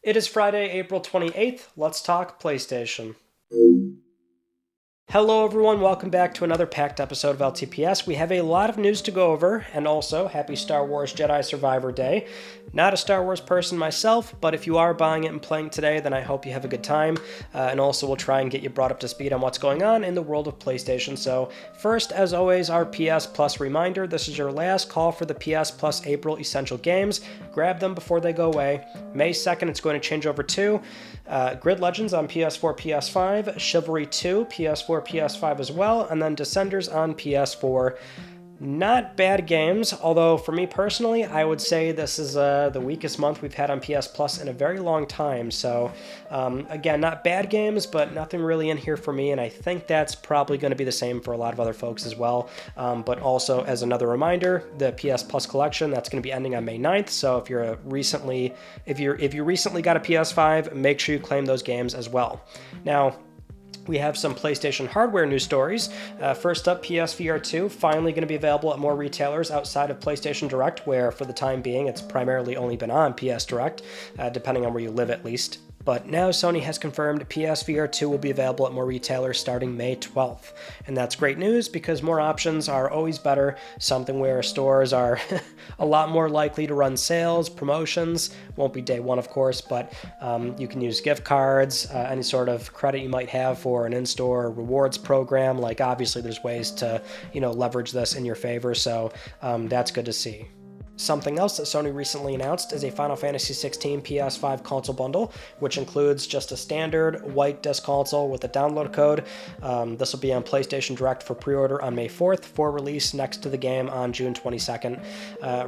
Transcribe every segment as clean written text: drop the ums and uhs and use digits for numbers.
It is Friday, April 28th. Let's talk PlayStation. Hello everyone, welcome back to another packed episode of LTPS. We have a lot of news to go over, and also happy Star Wars Jedi Survivor Day. Not a Star Wars person myself, but if you are buying it and playing today, then I hope you have a good time, and also we'll try and get you brought up to speed on what's going on in the world of PlayStation. So first, as always, our PS Plus reminder. This is your last call for the PS Plus April Essential Games. Grab them before they go away. May 2nd, it's going to change over to Grid Legends on PS4, PS5, Chivalry 2, PS4, PS5 as well, and then Descenders on PS4. Not bad games, although for me personally, I would say this is the weakest month we've had on PS Plus in a very long time. So again, not bad games, but nothing really in here for me, and I think that's probably going to be the same for a lot of other folks as well. But also, as another reminder, the PS Plus collection, that's going to be ending on May 9th. So if you recently got a PS5, make sure you claim those games as well. Now, we have some PlayStation hardware news stories. First up, PSVR2 finally going to be available at more retailers outside of PlayStation Direct, where for the time being it's primarily only been on PS Direct, depending on where you live at least. But now Sony has confirmed PSVR 2 will be available at more retailers starting May 12th. And that's great news because more options are always better, something where stores are a lot more likely to run sales, promotions. Won't be day one, of course, but you can use gift cards, any sort of credit you might have for an in-store rewards program. Like, obviously there's ways to, leverage this in your favor, so that's good to see. Something else that Sony recently announced is a Final Fantasy XVI PS5 console bundle, which includes just a standard white disc console with a download code. This will be on PlayStation Direct for pre-order on May 4th, for release next to the game on June 22nd.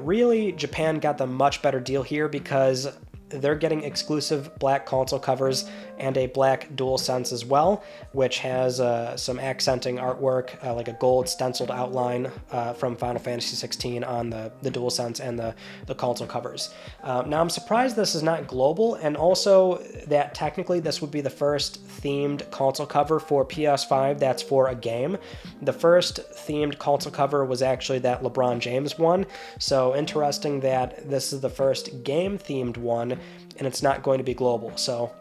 Really, Japan got the much better deal here because they're getting exclusive black console covers and a black DualSense as well, which has some accenting artwork, like a gold stenciled outline from Final Fantasy XVI on the DualSense and the console covers. Now, I'm surprised this is not global, and also that technically this would be the first themed console cover for PS5 that's for a game. The first themed console cover was actually that LeBron James one, so interesting that this is the first game-themed one, and it's not going to be global. So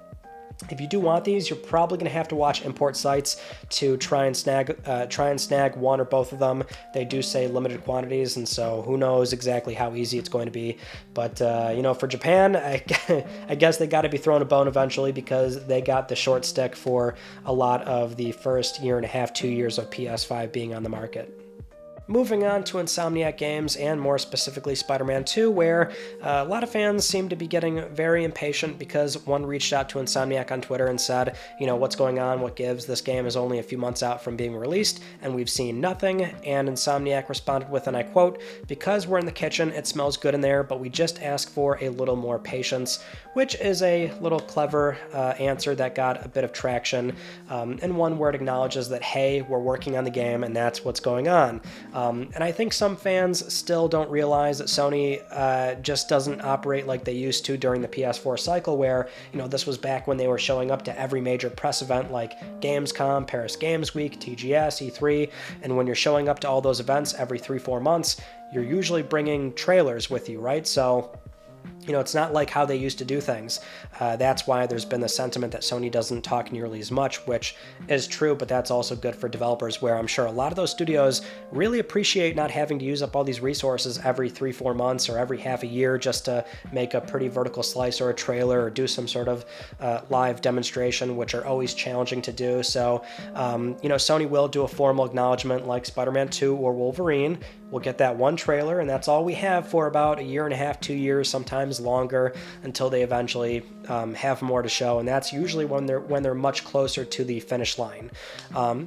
if you do want these, you're probably going to have to watch import sites to try and snag one or both of them. They do say limited quantities, and so who knows exactly how easy it's going to be. But for Japan, I guess they got to be thrown a bone eventually because they got the short stick for a lot of the first year and a half, 2 years of PS5 being on the market. Moving on to Insomniac Games, and more specifically Spider-Man 2, where a lot of fans seem to be getting very impatient because one reached out to Insomniac on Twitter and said, what's going on, what gives, this game is only a few months out from being released, and we've seen nothing, and Insomniac responded with, and I quote, "Because we're in the kitchen, it smells good in there, but we just ask for a little more patience," which is a little clever answer that got a bit of traction, and one where it acknowledges that, hey, we're working on the game, and that's what's going on. And I think some fans still don't realize that Sony just doesn't operate like they used to during the PS4 cycle, where, this was back when they were showing up to every major press event like Gamescom, Paris Games Week, TGS, E3, and when you're showing up to all those events every 3-4 months, you're usually bringing trailers with you, right? So it's not like how they used to do things. That's why there's been the sentiment that Sony doesn't talk nearly as much, which is true, but that's also good for developers, where I'm sure a lot of those studios really appreciate not having to use up all these resources every 3-4 months or every half a year just to make a pretty vertical slice or a trailer or do some sort of live demonstration, which are always challenging to do. So, Sony will do a formal acknowledgement like Spider-Man 2 or Wolverine. We'll get that one trailer, and that's all we have for about a year and a half, 2 years, sometimes longer, until they eventually have more to show, and that's usually when they're much closer to the finish line,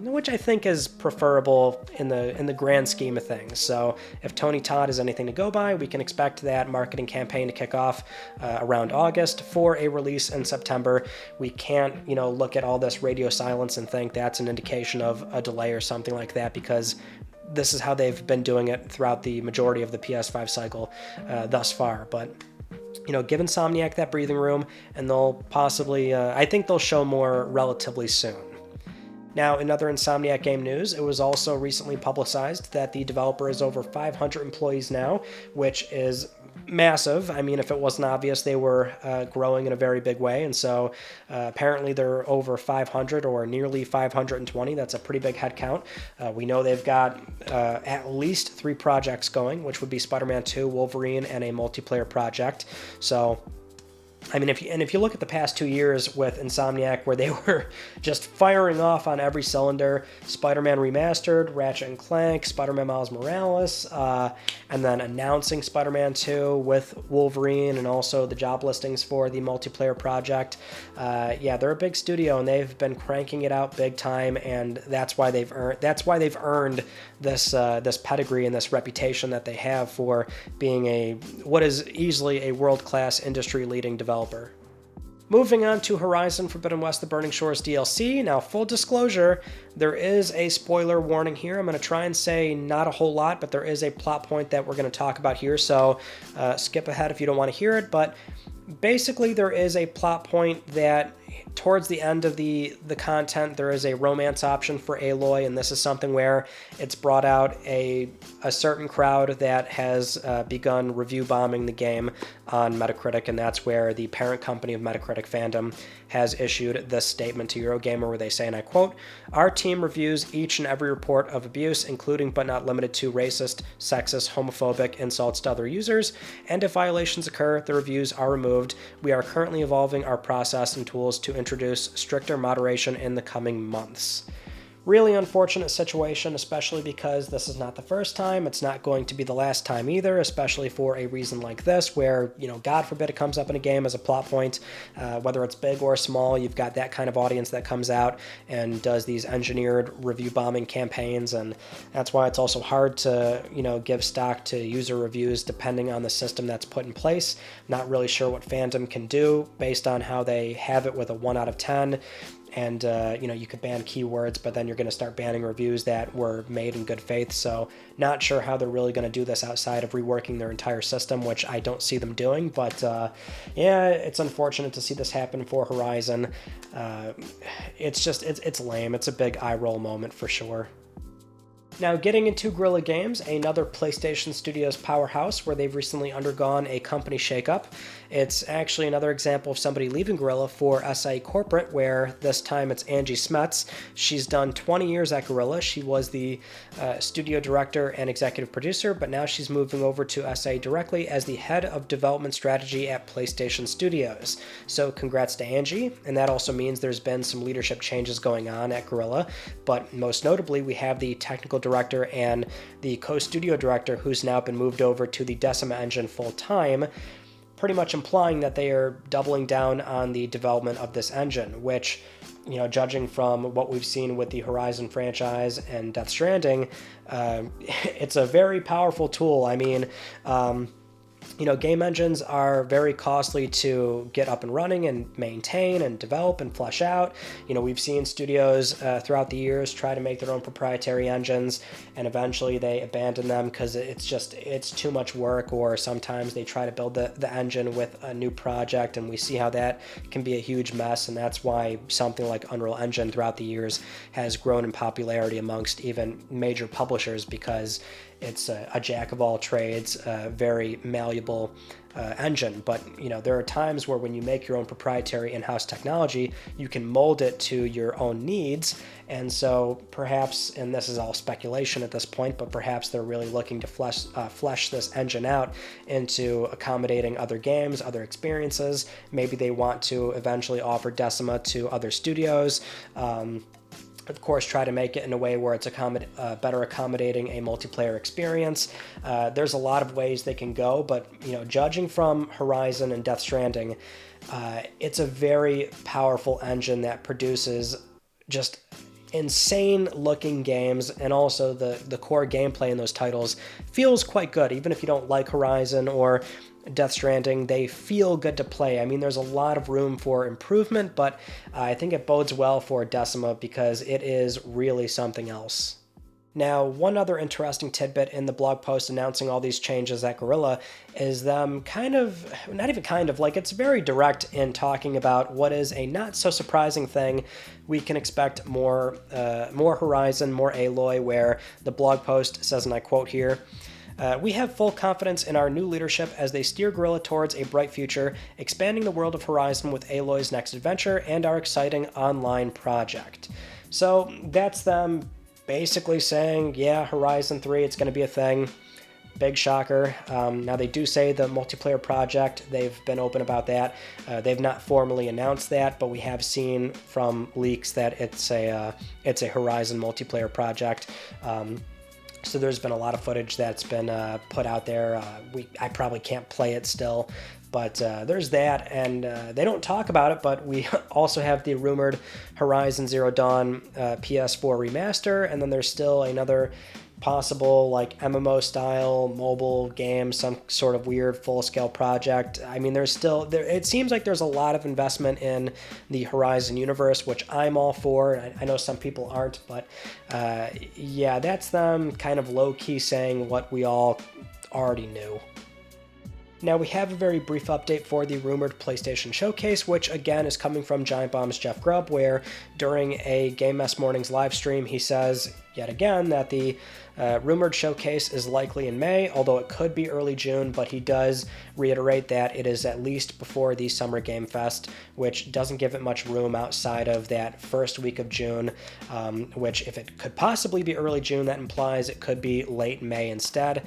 which I think is preferable in the grand scheme of things. So if Tony Todd is anything to go by, we can expect that marketing campaign to kick off around August for a release in September. We can't look at all this radio silence and think that's an indication of a delay or something like that, because this is how they've been doing it throughout the majority of the PS5 cycle thus far. But give Insomniac that breathing room, and they'll possibly, I think they'll show more relatively soon. Now, in other Insomniac game news, it was also recently publicized that the developer is over 500 employees now, which is massive. I mean, if it wasn't obvious, they were growing in a very big way. And so apparently they're over 500 or nearly 520. That's a pretty big head count. We know they've got at least 3 projects going, which would be Spider-Man 2, Wolverine, and a multiplayer project. So I mean, if you look at the past 2 years with Insomniac, where they were just firing off on every cylinder, Spider-Man Remastered, Ratchet & Clank, Spider-Man Miles Morales, and then announcing Spider-Man 2 with Wolverine, and also the job listings for the multiplayer project. Yeah, they're a big studio, and they've been cranking it out big time, and that's why they've earned this pedigree and this reputation that they have for being what is easily a world-class industry-leading developer. Moving on to Horizon Forbidden West: The Burning Shores DLC. Now, full disclosure, there is a spoiler warning here. I'm going to try and say not a whole lot, but there is a plot point that we're going to talk about here, so skip ahead if you don't want to hear it. But basically, there is a plot point that towards the end of the content, there is a romance option for Aloy, and this is something where it's brought out a certain crowd that has begun review bombing the game on Metacritic, and that's where the parent company of Metacritic fandom has issued this statement to Eurogamer where they say, and I quote, "Our team reviews each and every report of abuse, including but not limited to racist, sexist, homophobic insults to other users, and if violations occur, the reviews are removed. We are currently evolving our process and tools to introduce stricter moderation in the coming months." Really unfortunate situation, especially because this is not the first time. It's not going to be the last time either, especially for a reason like this where, God forbid it comes up in a game as a plot point, whether it's big or small. You've got that kind of audience that comes out and does these engineered review bombing campaigns, and that's why it's also hard to, give stock to user reviews depending on the system that's put in place. Not really sure what fandom can do based on how they have it with a 1 out of 10. And, you could ban keywords, but then you're going to start banning reviews that were made in good faith. So not sure how they're really going to do this outside of reworking their entire system, which I don't see them doing. But, yeah, it's unfortunate to see this happen for Horizon. It's lame. It's a big eye roll moment for sure. Now, getting into Guerrilla Games, another PlayStation Studios powerhouse where they've recently undergone a company shakeup. It's actually another example of somebody leaving Guerrilla for SIE Corporate, where this time it's Angie Smets. She's done 20 years at Guerrilla. She was the studio director and executive producer, but now she's moving over to SIE directly as the head of development strategy at PlayStation Studios. So congrats to Angie, and that also means there's been some leadership changes going on at Guerrilla, but most notably we have the technical director and the co-studio director who's now been moved over to the Decima engine full-time, pretty much implying that they are doubling down on the development of this engine, which, judging from what we've seen with the Horizon franchise and Death Stranding, it's a very powerful tool. I mean, game engines are very costly to get up and running and maintain and develop and flesh out. We've seen studios throughout the years try to make their own proprietary engines, and eventually they abandon them because it's too much work, or sometimes they try to build the engine with a new project, and we see how that can be a huge mess, and that's why something like Unreal Engine throughout the years has grown in popularity amongst even major publishers, because it's a jack of all trades, very malleable engine. But there are times where when you make your own proprietary in-house technology, you can mold it to your own needs. And so perhaps, and this is all speculation at this point, but perhaps they're really looking to flesh this engine out into accommodating other games, other experiences. Maybe they want to eventually offer Decima to other studios. Of course, try to make it in a way where it's better accommodating a multiplayer experience. There's a lot of ways they can go, but judging from Horizon and Death Stranding, it's a very powerful engine that produces just insane looking games, and also the core gameplay in those titles feels quite good. Even if you don't like Horizon or Death Stranding, they feel good to play. I mean, there's a lot of room for improvement, but I think it bodes well for Decima because it is really something else. Now, one other interesting tidbit in the blog post announcing all these changes at Guerrilla is them it's very direct in talking about what is a not so surprising thing. We can expect more Horizon, more Aloy, where the blog post says, and I quote here, We have full confidence in our new leadership as they steer Guerrilla towards a bright future, expanding the world of Horizon with Aloy's next adventure and our exciting online project. So that's them basically saying, yeah, Horizon 3, it's going to be a thing. Big shocker. Now, they do say the multiplayer project, they've been open about that. They've not formally announced that, but we have seen from leaks that it's a Horizon multiplayer project. So there's been a lot of footage that's been put out there. I probably can't play it still, but there's that, and they don't talk about it, but we also have the rumored Horizon Zero Dawn PS4 remaster, and then there's still another possible like MMO style mobile game, some sort of weird full-scale project. I mean, it seems like there's a lot of investment in the Horizon universe, which I'm all for. I know some people aren't, but yeah, that's them kind of low-key saying what we all already knew. Now, we have a very brief update for the rumored PlayStation Showcase, which again is coming from Giant Bomb's Jeff Grubb, where during a Game Mess Mornings live stream, he says yet again that the rumored showcase is likely in May, although it could be early June, but he does reiterate that it is at least before the Summer Game Fest, which doesn't give it much room outside of that first week of June, which if it could possibly be early June, that implies it could be late May instead,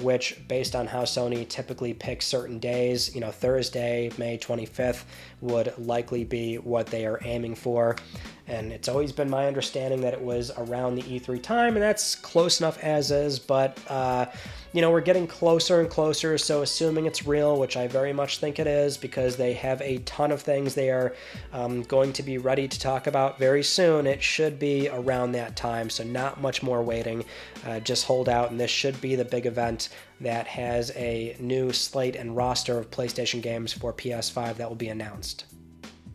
which based on how Sony typically picks certain days, Thursday, May 25th would likely be what they are aiming for. And it's always been my understanding that it was around the E3 time, and that's close enough as is, but, we're getting closer and closer, so assuming it's real, which I very much think it is, because they have a ton of things they are going to be ready to talk about very soon, it should be around that time, so not much more waiting. Just hold out, and this should be the big event that has a new slate and roster of PlayStation games for PS5 that will be announced.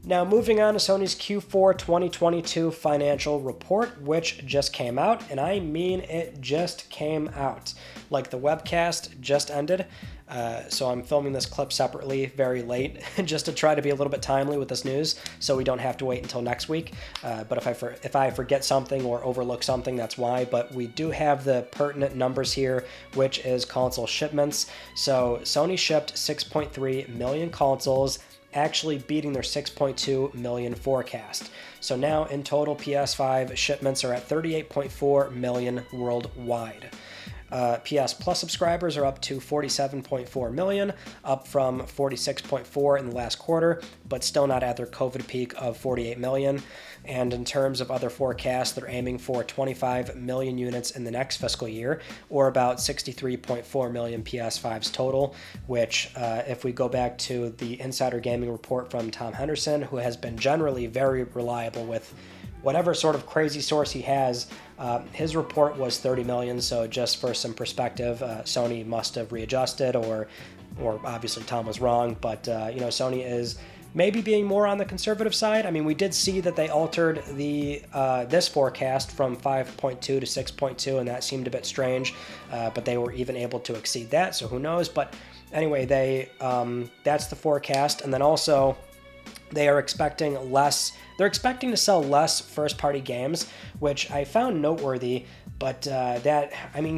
Now, moving on to Sony's Q4 2022 financial report, which just came out, and I mean it just came out. Like the webcast just ended, so I'm filming this clip separately very late just to try to be a little bit timely with this news so we don't have to wait until next week. But if I forget something or overlook something, that's why. But we do have the pertinent numbers here, which is console shipments. So Sony shipped 6.3 million consoles, actually beating their 6.2 million forecast. So now in total, PS5 shipments are at 38.4 million worldwide. PS Plus subscribers are up to 47.4 million, up from 46.4 in the last quarter, but still not at their COVID peak of 48 million. And in terms of other forecasts, they're aiming for 25 million units in the next fiscal year, or about 63.4 million PS5s total, which if we go back to the Insider Gaming report from Tom Henderson, who has been generally very reliable with whatever sort of crazy source he has, his report was 30 million, so just for some perspective, Sony must have readjusted, or obviously Tom was wrong, but Sony is maybe being more on the conservative side. I mean, we did see that they altered this forecast from 5.2 to 6.2, and that seemed a bit strange, but they were even able to exceed that, so who knows. But anyway, that's the forecast, and then also they are expecting less. They're expecting to sell less first-party games, which I found noteworthy, but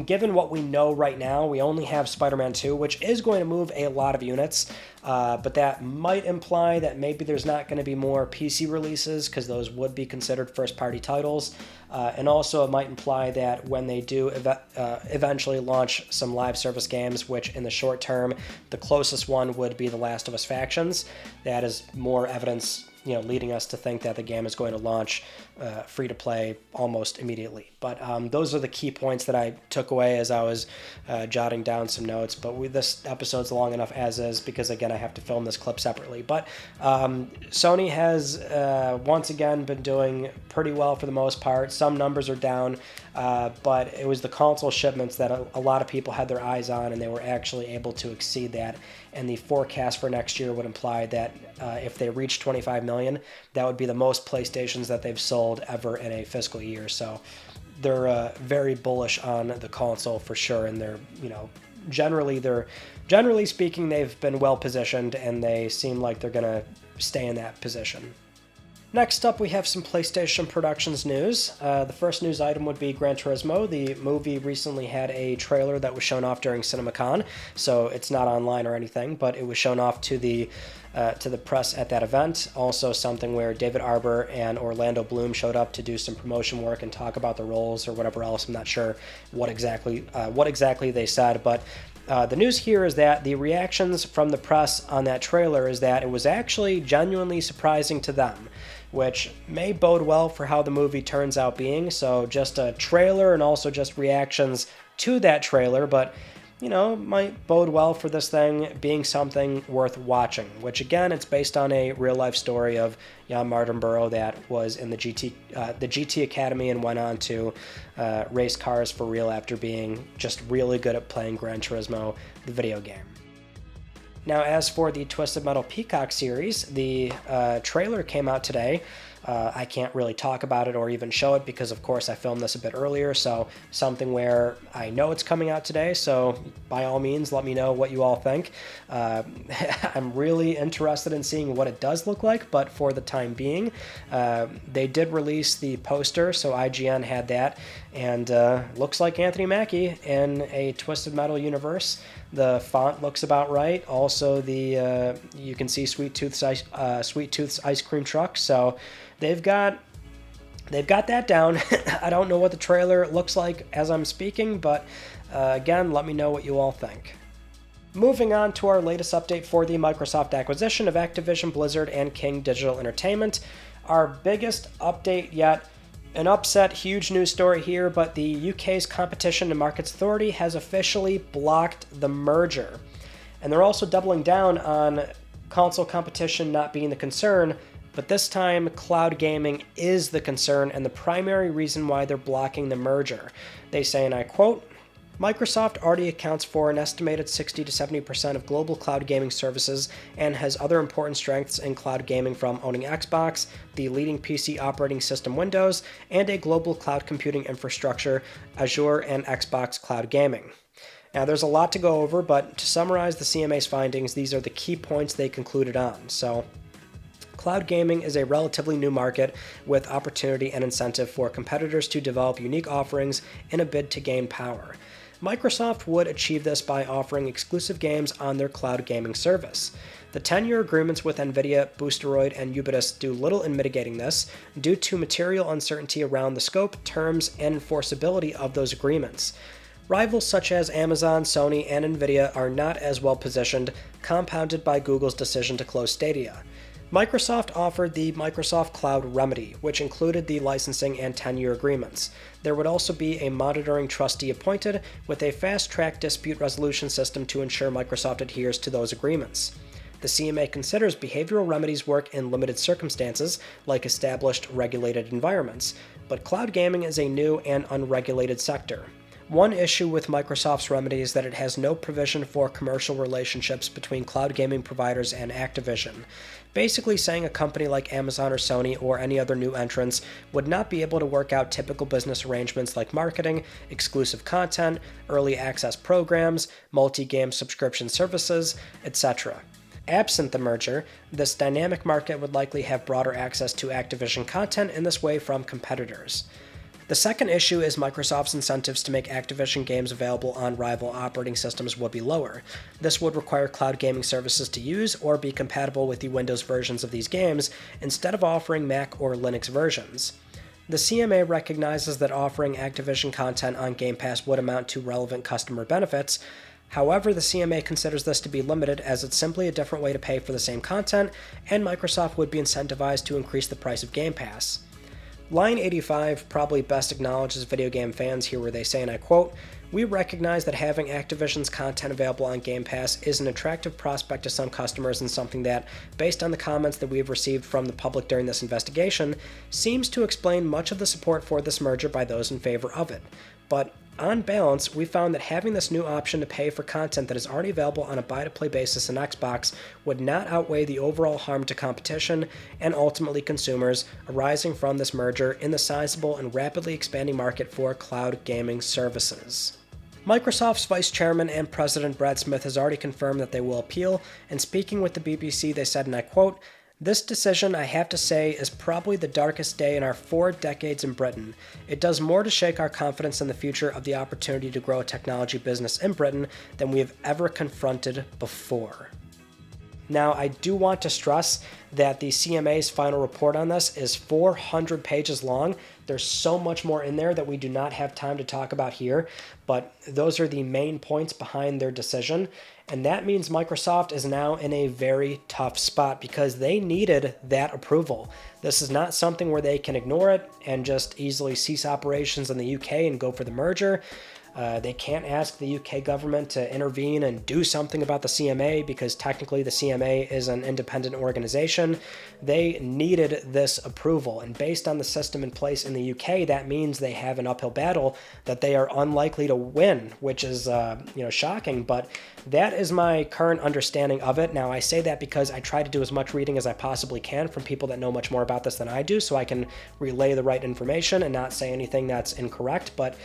given what we know right now, we only have Spider-Man 2, which is going to move a lot of units, but that might imply that maybe there's not going to be more PC releases, because those would be considered first-party titles, and also it might imply that when they do eventually launch some live service games, which in the short term, the closest one would be The Last of Us Factions. That is more evidence leading us to think that the game is going to launch free-to-play almost immediately. But those are the key points that I took away as I was jotting down some notes. But this episode's long enough as is, because, again, I have to film this clip separately. But Sony has, once again, been doing pretty well for the most part. Some numbers are down, but it was the console shipments that a lot of people had their eyes on, and they were actually able to exceed that. And the forecast for next year would imply that if they reach 25 million, that would be the most PlayStations that they've sold ever in a fiscal year. So they're very bullish on the console for sure, and they're generally speaking, they've been well positioned, and they seem like they're going to stay in that position. Next up, we have some PlayStation Productions news. The first news item would be Gran Turismo. The movie recently had a trailer that was shown off during CinemaCon, so it's not online or anything, but it was shown off to the press at that event. Also something where David Arbor and Orlando Bloom showed up to do some promotion work and talk about the roles or whatever else. I'm not sure what exactly they said, but the news here is that the reactions from the press on that trailer is that it was actually genuinely surprising to them, which may bode well for how the movie turns out being. So just a trailer and also just reactions to that trailer, but might bode well for this thing being something worth watching, which again, it's based on a real life story of Jan Mardenborough that was in the GT Academy and went on to race cars for real after being just really good at playing Gran Turismo, the video game. Now, as for the Twisted Metal Peacock series, the trailer came out today. I can't really talk about it or even show it because, of course, I filmed this a bit earlier, so something where I know it's coming out today, so by all means, let me know what you all think. I'm really interested in seeing what it does look like, but for the time being, they did release the poster, so IGN had that, and looks like Anthony Mackie in a Twisted Metal universe. The font looks about right. Also, you can see Sweet Tooth's ice cream truck, so they've got that down. I don't know what the trailer looks like as I'm speaking, but again, let me know what you all think. Moving on to our latest update for the Microsoft acquisition of Activision Blizzard and King Digital Entertainment. Our biggest update yet. An upset, huge news story here, but the UK's Competition and Markets Authority has officially blocked the merger. And they're also doubling down on console competition not being the concern, but this time cloud gaming is the concern and the primary reason why they're blocking the merger. They say, and I quote, Microsoft already accounts for an estimated 60 to 70% of global cloud gaming services and has other important strengths in cloud gaming from owning Xbox, the leading PC operating system Windows, and a global cloud computing infrastructure, Azure and Xbox Cloud Gaming. Now, there's a lot to go over, but to summarize the CMA's findings, these are the key points they concluded on. So, cloud gaming is a relatively new market with opportunity and incentive for competitors to develop unique offerings in a bid to gain power. Microsoft would achieve this by offering exclusive games on their cloud gaming service. The 10-year agreements with Nvidia, Boosteroid, and Ubisoft do little in mitigating this, due to material uncertainty around the scope, terms, and enforceability of those agreements. Rivals such as Amazon, Sony, and Nvidia are not as well positioned, compounded by Google's decision to close Stadia. Microsoft offered the Microsoft Cloud Remedy, which included the licensing and 10-year agreements. There would also be a monitoring trustee appointed with a fast-track dispute resolution system to ensure Microsoft adheres to those agreements. The CMA considers behavioral remedies work in limited circumstances, like established regulated environments, but cloud gaming is a new and unregulated sector. One issue with Microsoft's remedy is that it has no provision for commercial relationships between cloud gaming providers and Activision, basically saying a company like Amazon or Sony or any other new entrants would not be able to work out typical business arrangements like marketing, exclusive content, early access programs, multi-game subscription services, etc. Absent the merger, this dynamic market would likely have broader access to Activision content in this way from competitors. The second issue is Microsoft's incentives to make Activision games available on rival operating systems would be lower. This would require cloud gaming services to use or be compatible with the Windows versions of these games instead of offering Mac or Linux versions. The CMA recognizes that offering Activision content on Game Pass would amount to relevant customer benefits. However, the CMA considers this to be limited as it's simply a different way to pay for the same content, and Microsoft would be incentivized to increase the price of Game Pass. Line 85 probably best acknowledges video game fans here where they say, and I quote, "We recognize that having Activision's content available on Game Pass is an attractive prospect to some customers and something that, based on the comments that we have received from the public during this investigation, seems to explain much of the support for this merger by those in favor of it. But on balance, we found that having this new option to pay for content that is already available on a buy-to-play basis in Xbox would not outweigh the overall harm to competition and ultimately consumers arising from this merger in the sizable and rapidly expanding market for cloud gaming services." Microsoft's vice chairman and president Brad Smith has already confirmed that they will appeal, and speaking with the BBC, they said, and I quote, This decision, I have to say, is probably the darkest day in our 4 decades in Britain. It does more to shake our confidence in the future of the opportunity to grow a technology business in Britain than we have ever confronted before. Now, I do want to stress that the CMA's final report on this is 400 pages long. There's so much more in there that we do not have time to talk about here, but those are the main points behind their decision. And that means Microsoft is now in a very tough spot because they needed that approval. This is not something where they can ignore it and just easily cease operations in the UK and go for the merger. They can't ask the UK government to intervene and do something about the CMA because technically the CMA is an independent organization. They needed this approval, and based on the system in place in the UK, that means they have an uphill battle that they are unlikely to win, which is shocking, but that is my current understanding of it. Now, I say that because I try to do as much reading as I possibly can from people that know much more about this than I do, so I can relay the right information and not say anything that's incorrect, but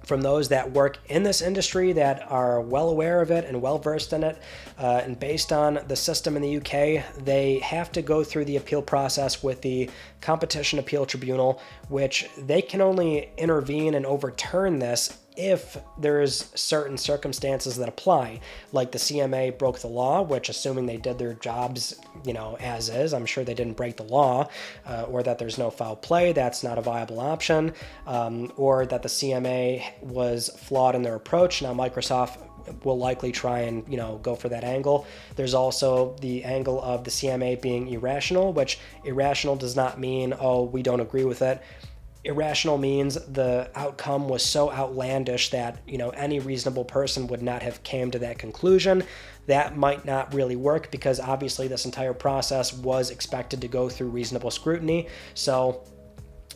from those that work in this industry that are well aware of it and well versed in it, and based on the system in the UK, they have to go through the appeal process with the Competition Appeal Tribunal, which they can only intervene and overturn this if there's certain circumstances that apply, like the CMA broke the law, which, assuming they did their jobs, as is, I'm sure they didn't break the law, or that there's no foul play, that's not a viable option, or that the CMA was flawed in their approach. Now, Microsoft will likely try and, go for that angle. There's also the angle of the CMA being irrational, which irrational does not mean, oh, we don't agree with it. Irrational means the outcome was so outlandish that, any reasonable person would not have came to that conclusion. That might not really work because obviously this entire process was expected to go through reasonable scrutiny. So,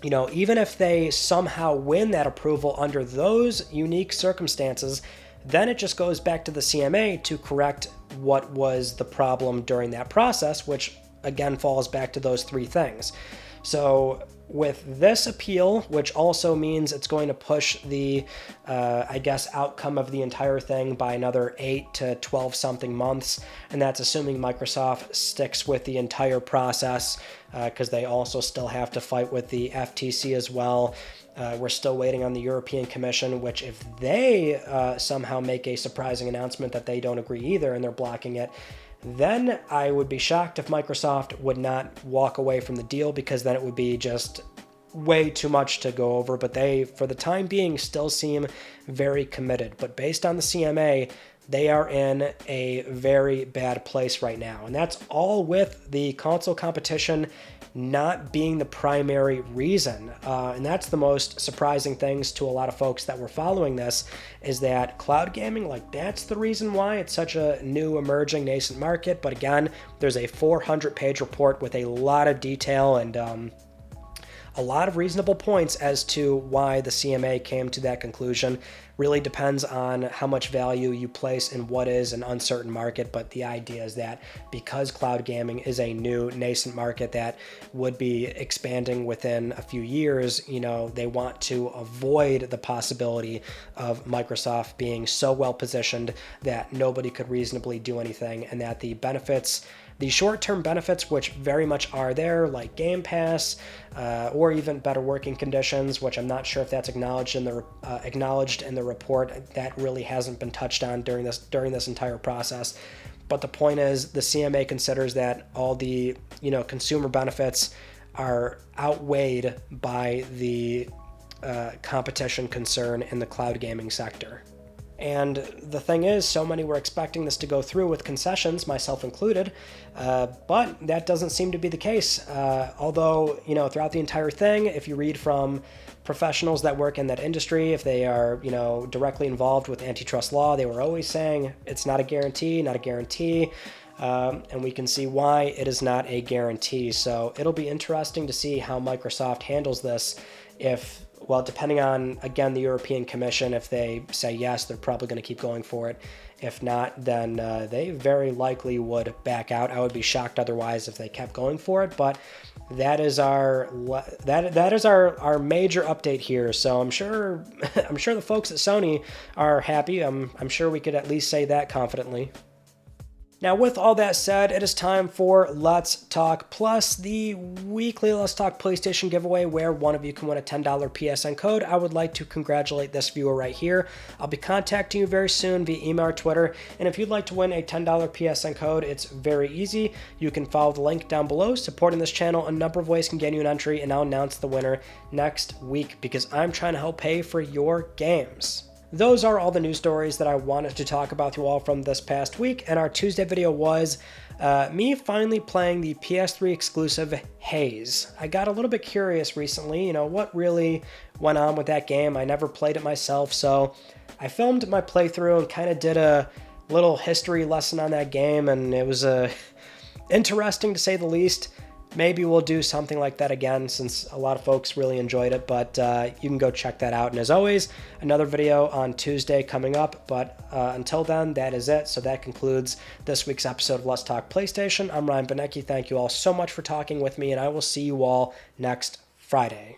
even if they somehow win that approval under those unique circumstances, then it just goes back to the CMA to correct what was the problem during that process, which again falls back to those 3 things. So with this appeal, which also means it's going to push the, outcome of the entire thing by another 8 to 12 something months, and that's assuming Microsoft sticks with the entire process, because they also still have to fight with the FTC as well. We're still waiting on the European Commission, which if they somehow make a surprising announcement that they don't agree either and they're blocking it, then I would be shocked if Microsoft would not walk away from the deal, because then it would be just way too much to go over. But they, for the time being, still seem very committed. But based on the CMA, they are in a very bad place right now. And that's all with the console competition not being the primary reason. And that's the most surprising things to a lot of folks that were following this, is that cloud gaming, that's the reason why it's such a new, emerging, nascent market. But again, there's a 400-page report with a lot of detail and a lot of reasonable points as to why the CMA came to that conclusion. Really depends on how much value you place in what is an uncertain market, but the idea is that because cloud gaming is a new nascent market that would be expanding within a few years, they want to avoid the possibility of Microsoft being so well positioned that nobody could reasonably do anything, and that the benefits, the short-term benefits, which very much are there, like Game Pass, or even better working conditions, which I'm not sure if that's acknowledged in the report. That really hasn't been touched on during this entire process. But the point is, the CMA considers that all the consumer benefits are outweighed by the competition concern in the cloud gaming sector. And the thing is, so many were expecting this to go through with concessions, myself included, but that doesn't seem to be the case. Although, throughout the entire thing, if you read from professionals that work in that industry, if they are, directly involved with antitrust law, they were always saying it's not a guarantee, not a guarantee. And we can see why it is not a guarantee. So it'll be interesting to see how Microsoft handles this. Depending on, again, the European Commission, if they say yes, they're probably going to keep going for it. If not, then they very likely would back out. I would be shocked otherwise if they kept going for it. But that is our major update here. So I'm sure the folks at Sony are happy. I'm sure we could at least say that confidently. Now, with all that said, it is time for Let's Talk Plus, the weekly Let's Talk PlayStation giveaway where one of you can win a $10 PSN code. I would like to congratulate this viewer right here. I'll be contacting you very soon via email or Twitter, and if you'd like to win a $10 PSN code, it's very easy. You can follow the link down below. Supporting this channel, a number of ways can get you an entry, and I'll announce the winner next week because I'm trying to help pay for your games. Those are all the news stories that I wanted to talk about with you all from this past week, and our Tuesday video was me finally playing the PS3 exclusive Haze. I got a little bit curious recently, what really went on with that game. I never played it myself, so I filmed my playthrough and kind of did a little history lesson on that game, and it was interesting to say the least. Maybe we'll do something like that again since a lot of folks really enjoyed it, but you can go check that out. And as always, another video on Tuesday coming up, but until then, that is it. So that concludes this week's episode of Let's Talk PlayStation. I'm Ryan Benecki. Thank you all so much for talking with me, and I will see you all next Friday.